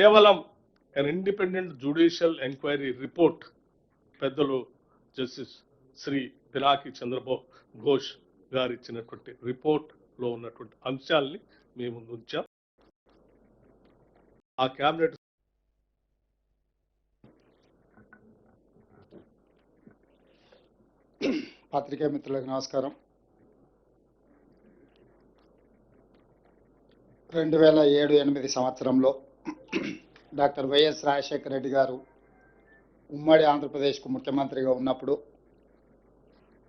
కేవలం an independent judicial enquiry report పెద్దలు justice Shri Pinaki Chandrabose Ghosh గారు ఇచ్చినటువంటి రిపోర్ట్ లో ఉన్నటువంటి అంశాలని మేము ఉంచాం. ఆ క్యాబినెట్ పత్రికా మిత్రులకు నమస్కారం. 2007-8 సంవత్సరంలో డాక్టర్ వైఎస్ రాజశేఖర రెడ్డి గారు ఉమ్మడి ఆంధ్రప్రదేశ్కు ముఖ్యమంత్రిగా ఉన్నప్పుడు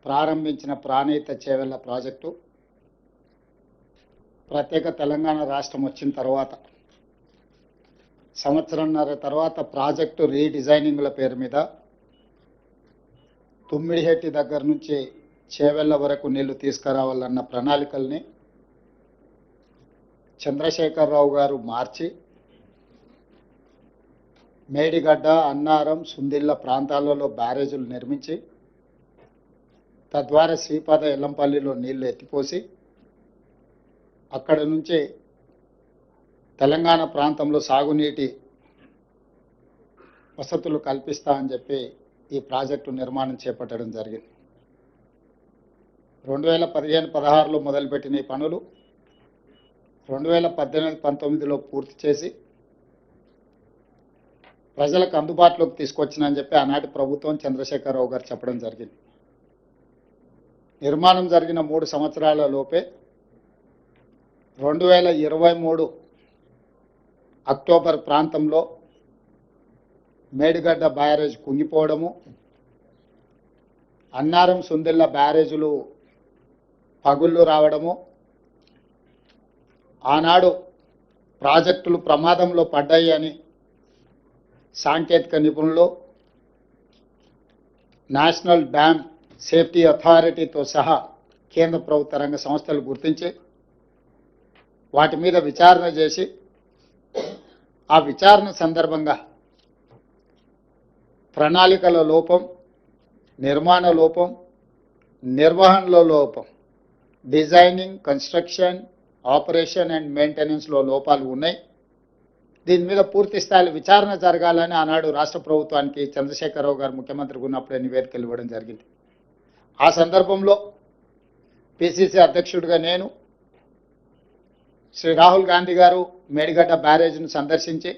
ప్రారంభించిన ప్రాణహిత చేవెళ్ల ప్రాజెక్టు ప్రత్యేక తెలంగాణ రాష్ట్రం వచ్చిన తర్వాత సంవత్సరంన్నర తర్వాత ప్రాజెక్టు రీడిజైనింగ్ల పేరు మీద తుమ్మిడిహెట్టి దగ్గర నుంచి చేవెళ్ల వరకు నీళ్లు తీసుకురావాలన్న ప్రణాళికల్ని చంద్రశేఖరరావు గారు మార్చి మేడిగడ్డ, అన్నారం, సుందిళ్ళ ప్రాంతాలలో బ్యారేజీలు నిర్మించి తద్వారా శ్రీపాద ఎల్లంపల్లిలో నీళ్లు ఎత్తిపోసి అక్కడ నుంచి తెలంగాణ ప్రాంతంలో సాగునీటి వసతులు కల్పిస్తా అని చెప్పి ఈ ప్రాజెక్టు నిర్మాణం చేపట్టడం జరిగింది. 2015-16లో మొదలుపెట్టిన ఈ పనులు 2018-19లో పూర్తి చేసి ప్రజలకు అందుబాటులోకి తీసుకొచ్చినని చెప్పి ఆనాటి ప్రభుత్వం చంద్రశేఖరరావు గారు చెప్పడం జరిగింది. నిర్మాణం జరిగిన 3 సంవత్సరాల లోపే 2023 అక్టోబర్ ప్రాంతంలో మేడిగడ్డ బ్యారేజ్ కుంగిపోవడము, అన్నారం, సుందిళ్ళ బ్యారేజీలు పగుళ్ళు రావడము, ఆనాడు ప్రాజెక్టులు ప్రమాదంలో పడ్డాయి అని సాంకేతిక నిపుణులు, నేషనల్ డ్యామ్ సేఫ్టీ అథారిటీతో సహా కేంద్ర ప్రభుత్వ రంగ సంస్థలు గుర్తించి వాటి మీద విచారణ చేసి ఆ విచారణ సందర్భంగా ప్రణాళికల లోపం, నిర్మాణ లోపం, నిర్వహణలో లోపం, డిజైనింగ్, కన్స్ట్రక్షన్, ఆపరేషన్ అండ్ మెయింటెనెన్స్లో లోపాలు ఉన్నాయి. దీని మీద పూర్తి స్థాయిలో విచారణ జరగాలని ఆనాడు రాష్ట్ర ప్రభుత్వానికి చంద్రశేఖరరావు గారు ముఖ్యమంత్రిగా ఉన్నప్పుడే నివేదికలు ఇవ్వడం జరిగింది. ఆ సందర్భంలో పిసిసి అధ్యక్షుడిగా నేను, శ్రీ రాహుల్ గాంధీ గారు మేడిగడ్డ బ్యారేజ్ను సందర్శించి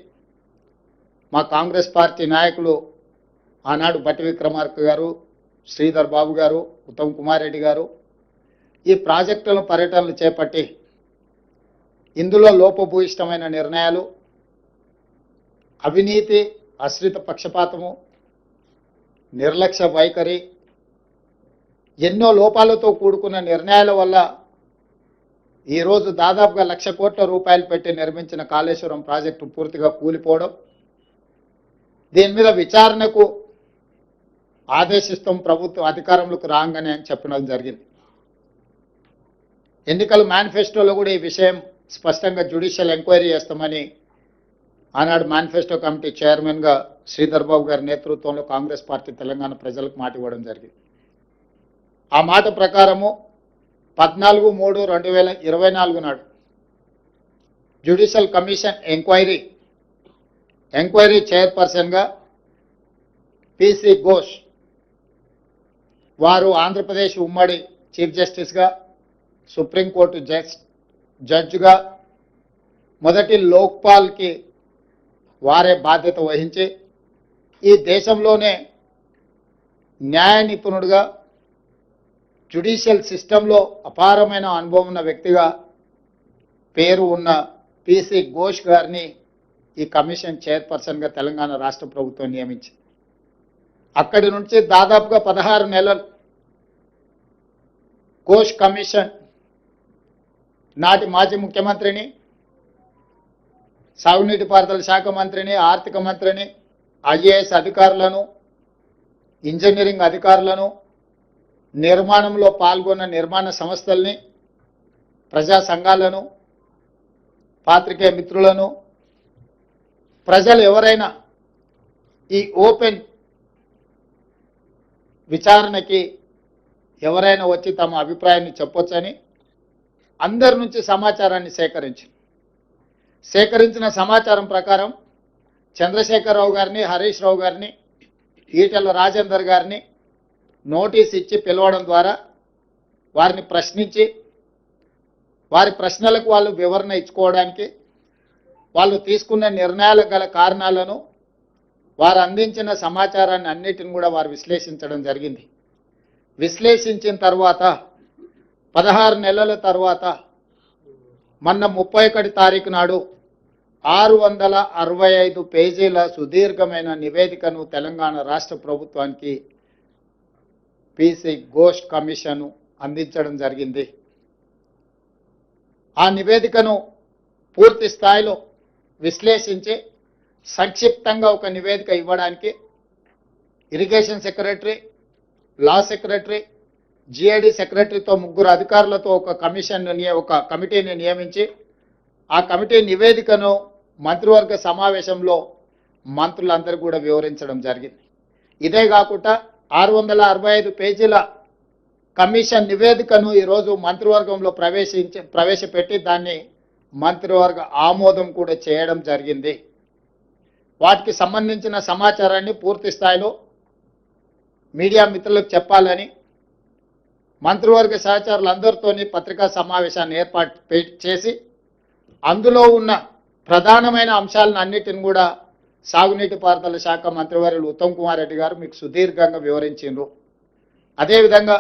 మా కాంగ్రెస్ పార్టీ నాయకులు ఆనాడు బట్టి విక్రమార్క గారు, శ్రీధర్ బాబు గారు, ఉత్తమ్ కుమార్ రెడ్డి గారు ఈ ప్రాజెక్టుల పర్యటనలు చేపట్టి ఇందులో లోపభూయిష్టమైన నిర్ణయాలు, అవినీతి, ఆశ్రిత పక్షపాతము, నిర్లక్ష్య వైఖరి, ఎన్నో లోపాలతో కూడుకున్న నిర్ణయాల వల్ల ఈరోజు దాదాపుగా 1,00,000 కోట్ల రూపాయలు పెట్టి నిర్మించిన కాళేశ్వరం ప్రాజెక్టు పూర్తిగా కూలిపోవడం, దీని మీద విచారణకు ఆదేశిస్తాం ప్రభుత్వం అధికారంలోకి రాగానే అని చెప్పడం జరిగింది. ఎన్నికల మేనిఫెస్టోలో కూడా ఈ విషయం స్పష్టంగా జ్యుడిషియల్ ఎంక్వైరీ చేస్తామని ఆనాడు మేనిఫెస్టో కమిటీ చైర్మన్గా శ్రీధర్ బాబు గారి నేతృత్వంలో కాంగ్రెస్ పార్టీ తెలంగాణ ప్రజలకు మాట ఇవ్వడం జరిగింది. ఆ మాట ప్రకారము 14/3/2024 నాడు జ్యుడిషియల్ కమిషన్ ఎంక్వైరీ చైర్పర్సన్గా పిసి ఘోష్ వారు ఆంధ్రప్రదేశ్ ఉమ్మడి చీఫ్ జస్టిస్గా, సుప్రీంకోర్టు జడ్జిగా మొదటి లోక్పాల్కి వారే బాధ్యత వహించి ఈ దేశంలోనే న్యాయ నిపుణుడిగా, జ్యుడిషియల్ సిస్టంలో అపారమైన అనుభవం ఉన్న వ్యక్తిగా పేరు ఉన్న పిసి ఘోష్ గారిని ఈ కమిషన్ చైర్పర్సన్గా తెలంగాణ రాష్ట్ర ప్రభుత్వం నియమించింది. అక్కడి నుంచి దాదాపుగా 16 నెలలు ఘోష్ కమిషన్ నాటి మాజీ ముఖ్యమంత్రిని, సాగునీటి పారుదల శాఖ మంత్రిని, ఆర్థిక మంత్రిని, ఐఏఎస్ అధికారులను, ఇంజనీరింగ్ అధికారులను, నిర్మాణంలో పాల్గొన్న నిర్మాణ సంస్థల్ని, ప్రజా సంఘాలను, పాత్రికేయ మిత్రులను, ప్రజలు ఎవరైనా ఈ ఓపెన్ విచారణకి ఎవరైనా వచ్చి తమ అభిప్రాయాన్ని చెప్పొచ్చని అందరి నుంచి సమాచారాన్ని సేకరించిన సమాచారం ప్రకారం చంద్రశేఖరరావు గారిని, హరీష్ రావు గారిని, ఈటెల రాజేందర్ గారిని నోటీస్ ఇచ్చి పిలవడం ద్వారా వారిని ప్రశ్నించి వారి ప్రశ్నలకు వాళ్ళు వివరణ ఇచ్చుకోవడానికి, వాళ్ళు తీసుకున్న నిర్ణయాలకు గల కారణాలను, వారు అందించిన సమాచారాన్ని అన్నిటిని కూడా వారు విశ్లేషించడం జరిగింది. విశ్లేషించిన తర్వాత 16 నెలల తర్వాత మొన్న 31 తారీఖు నాడు 665 పేజీల సుదీర్ఘమైన నివేదికను తెలంగాణ రాష్ట్ర ప్రభుత్వానికి పిసి ఘోష్ కమిషన్ అందించడం జరిగింది. ఆ నివేదికను పూర్తి స్థాయిలో విశ్లేషించి సంక్షిప్తంగా ఒక నివేదిక ఇవ్వడానికి irrigation secretary, law secretary, GID సెక్రటరీతో 3 అధికారులతో ఒక కమిటీని నియమించి ఆ కమిటీ నివేదికను మంత్రివర్గ సమావేశంలో మంత్రులందరూ కూడా వివరించడం జరిగింది. ఇదే కాకుండా 665 పేజీల కమిషన్ నివేదికను ఈరోజు మంత్రివర్గంలో ప్రవేశపెట్టి దాన్ని మంత్రివర్గ ఆమోదం కూడా చేయడం జరిగింది. వాటికి సంబంధించిన సమాచారాన్ని పూర్తి స్థాయిలో మీడియా మిత్రులకు చెప్పాలని మంత్రివర్గ సహచరులందరితోని పత్రికా సమావేశాన్ని ఏర్పాటు చేసి అందులో ఉన్న ప్రధానమైన అంశాలను అన్నిటిని కూడా సాగునీటి పారుదల శాఖ మంత్రివర్యులు ఉత్తమ్ కుమార్ రెడ్డి గారు మీకు సుదీర్ఘంగా వివరించారు. అదేవిధంగా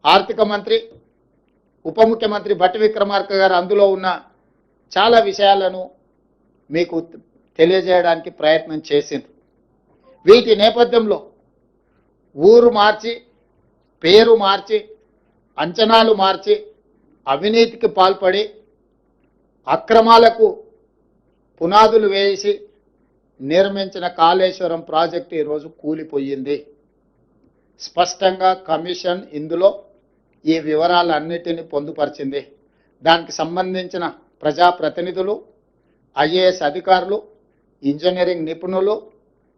ఆర్థిక మంత్రి, ఉప ముఖ్యమంత్రి భట్టి విక్రమార్క గారు అందులో ఉన్న చాలా విషయాలను మీకు తెలియజేయడానికి ప్రయత్నం చేసింది. వీటి నేపథ్యంలో ఊరు మార్చి, పేరు మార్చి, అంచనాలు మార్చి, అవినీతికి పాల్పడి అక్రమాలకు పునాదులు వేసి నిర్మించిన కాళేశ్వరం ప్రాజెక్టు ఈరోజు కూలిపోయింది. స్పష్టంగా కమిషన్ ఇందులో ఈ వివరాలన్నిటిని పొందుపరిచింది. దానికి సంబంధించిన ప్రజాప్రతినిధులు, ఐఏఎస్ అధికారులు, ఇంజనీరింగ్ నిపుణులు,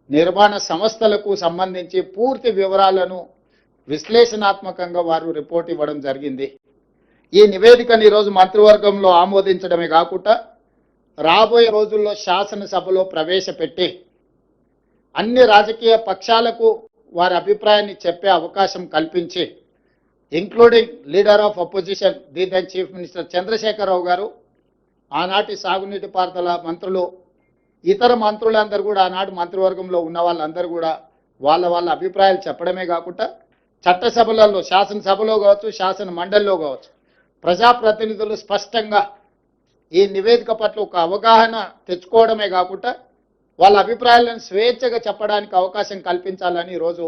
నిర్మాణ సంస్థలకు సంబంధించి పూర్తి వివరాలను విశ్లేషణాత్మకంగా వారు రిపోర్ట్ ఇవ్వడం జరిగింది. ఈ నివేదికను ఈరోజు మంత్రివర్గంలో ఆమోదించడమే కాకుండా రాబోయే రోజుల్లో శాసనసభలో ప్రవేశపెట్టి అన్ని రాజకీయ పక్షాలకు వారి అభిప్రాయాన్ని చెప్పే అవకాశం కల్పించి, including leader of opposition the then chief minister Chandrashekhar Rao garu, ఆనాటి సాగునీటి పారుదల మంత్రులు, ఇతర మంత్రులందరూ కూడా ఆనాడు మంత్రివర్గంలో ఉన్న వాళ్ళందరూ కూడా వాళ్ళ అభిప్రాయాలు చెప్పడమే కాకుండా చట్టసభలలో, శాసనసభలో కావచ్చు, శాసన మండలిలో కావచ్చు, ప్రజాప్రతినిధులు స్పష్టంగా ఈ నివేదిక పట్ల ఒక అవగాహన తెచ్చుకోవడమే కాకుండా వాళ్ళ అభిప్రాయాలను స్వేచ్ఛగా చెప్పడానికి అవకాశం కల్పించాలని ఈరోజు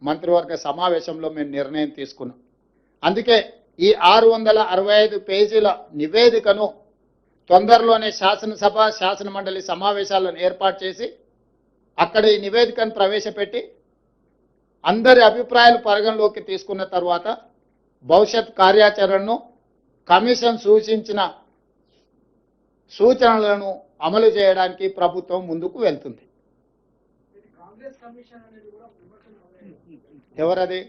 మంత్రివర్గ సమావేశంలో మేము నిర్ణయం తీసుకున్నాం. అందుకే ఈ 665 పేజీల నివేదికను తొందరలోనే శాసనసభ, శాసన మండలి సమావేశాలను ఏర్పాటు చేసి అక్కడ ఈ నివేదికను ప్రవేశపెట్టి అందరి అభిప్రాయాలు పరిగణలోకి తీసుకున్న తర్వాత భవిష్యత్ కార్యాచరణను, కమిషన్ సూచించిన సూచనలను అమలు చేయడానికి ప్రభుత్వం ముందుకు వెళ్తుంది. ఎవరది?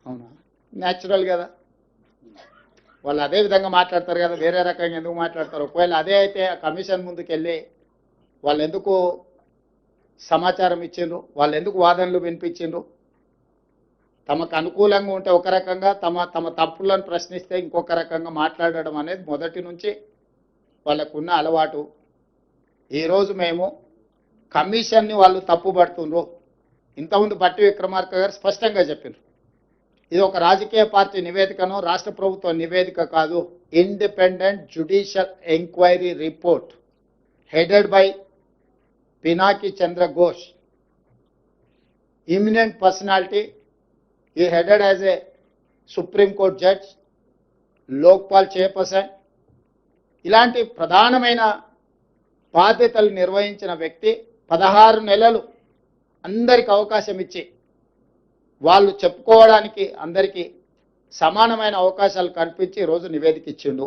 అవునా, న్యాచురల్ కదా, వాళ్ళు అదే విధంగా మాట్లాడతారు కదా, వేరే రకంగా ఎందుకు మాట్లాడతారు? ఒకవేళ అదే అయితే ఆ కమిషన్ ముందుకెళ్ళి వాళ్ళు ఎందుకు సమాచారం ఇచ్చిండ్రు, వాళ్ళు ఎందుకు వాదనలు వినిపించిండ్రు? తమకు అనుకూలంగా ఉంటే ఒక రకంగా, తమ తప్పులను ప్రశ్నిస్తే ఇంకొక రకంగా మాట్లాడడం అనేది మొదటి నుంచి వాళ్ళకున్న అలవాటు. ఈరోజు మేము కమిషన్ని వాళ్ళు తప్పుపడుతుండ్రు. ఇంతకుముందు భట్టి విక్రమార్క గారు స్పష్టంగా చెప్పారు, ఇది ఒక రాజకీయ పార్టీ నివేదికను, రాష్ట్ర ప్రభుత్వ నివేదిక కాదు, independent judicial enquiry report headed by Pinaki Chandra Ghosh, eminent personality. He headed as a Supreme Court judge, Lokpal chairperson. ఇలాంటి ప్రధానమైన బాధ్యతలు నిర్వహించిన వ్యక్తి 16 నెలలు అందరికి అవకాశం ఇచ్చి వాళ్ళు చెప్పుకోవడానికి అందరికీ సమానమైన అవకాశాలు కల్పించి ఈరోజు నివేదిక ఇచ్చిండు.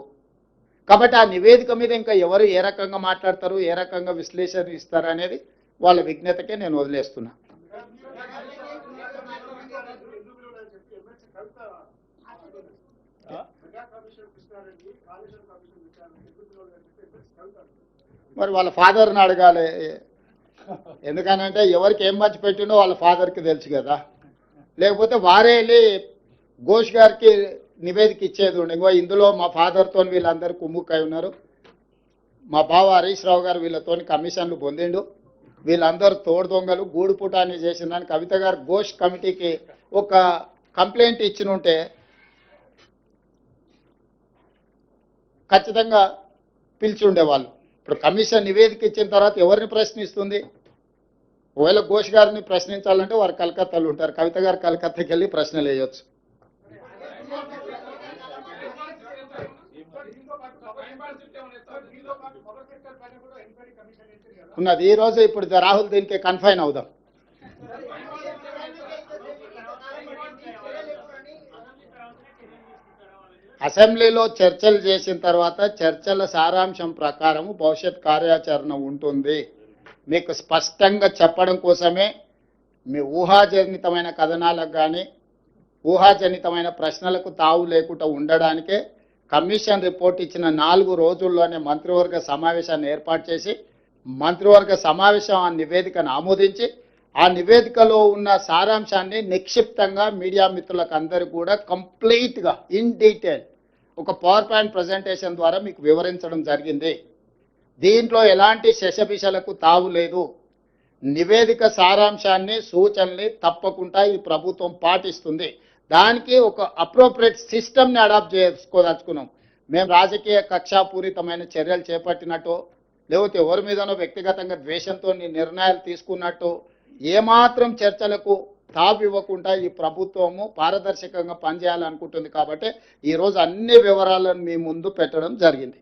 కాబట్టి ఆ నివేదిక మీద ఇంకా ఎవరు ఏ రకంగా మాట్లాడతారు, ఏ రకంగా విశ్లేషణ ఇస్తారు అనేది వాళ్ళ విజ్ఞతకే నేను వదిలేస్తున్నా. మరి వాళ్ళ ఫాదర్ని అడగాలి. ఎందుకనంటే ఎవరికి ఏం మంచి పెట్టిండో వాళ్ళ ఫాదర్కి తెలుసు కదా. లేకపోతే వారే వెళ్ళి ఘోష్ గారికి నివేదిక ఇచ్చేది ఉండే, ఇంకో ఇందులో మా ఫాదర్తో వీళ్ళందరూ కుమ్ముక్కై ఉన్నారు, మా బావ హరీష్ రావు గారు వీళ్ళతో కమిషన్లు పొందిండు, వీళ్ళందరూ తోడు దొంగలు గూడు పుటాన్ని చేసిందని కవిత గారు ఘోష్ కమిటీకి ఒక కంప్లైంట్ ఇచ్చిన ఉంటే ఖచ్చితంగా పిలిచి ఉండేవాళ్ళు. ఇప్పుడు కమిషన్ నివేదిక ఇచ్చిన తర్వాత ఎవరిని ప్రశ్నిస్తుంది? ఒకవేళ ఘోష్ గారిని ప్రశ్నించాలంటే వారు కలకత్తాలో ఉంటారు, కవిత గారు కలకత్తాకి వెళ్ళి ప్రశ్నలు వేయొచ్చు. ఉన్నది ఈ రోజు. ఇప్పుడు రాహుల్ దీనికి కన్ఫైన్ అవుదాం. అసెంబ్లీలో చర్చలు చేసిన తర్వాత చర్చల సారాంశం ప్రకారం భవిష్యత్ కార్యాచరణ ఉంటుంది. మీకు స్పష్టంగా చెప్పడం కోసమే మీ ఊహాజనితమైన కథనాలకు కానీ ఊహాజనితమైన ప్రశ్నలకు తావు లేకుండా ఉండడానికే కమిషన్ రిపోర్ట్ ఇచ్చిన 4 రోజుల్లోనే మంత్రివర్గ సమావేశాన్ని ఏర్పాటు చేసి మంత్రివర్గ సమావేశం ఆ నివేదికను ఆమోదించి ఆ నివేదికలో ఉన్న సారాంశాన్ని నిక్షిప్తంగా మీడియా మిత్రులకు అందరూ కూడా కంప్లీట్గా ఇన్ డీటెయిల్ ఒక పవర్ పాయింట్ ప్రజెంటేషన్ ద్వారా మీకు వివరించడం జరిగింది. దీంట్లో ఎలాంటి శశబిషలకు తావు లేదు. నివేదిక సారాంశాన్ని సూచనల్ని తప్పకుండా ఈ ప్రభుత్వం పాటిస్తుంది. దానికి ఒక అప్రోప్రియేట్ సిస్టమ్ని అడాప్ట్ చేసుకోదలుచుకున్నాం. మేము రాజకీయ కక్షాపూరితమైన చర్యలు చేపట్టినట్టు లేకపోతే ఎవరి మీదనో వ్యక్తిగతంగా ద్వేషంతో నిర్ణయాలు తీసుకున్నట్టు ఏమాత్రం చర్చలకు తావు ఇవ్వకుండా ఈ ప్రభుత్వము పారదర్శకంగా పనిచేయాలనుకుంటుంది. కాబట్టి ఈరోజు అన్ని వివరాలను మీ ముందు పెట్టడం జరిగింది.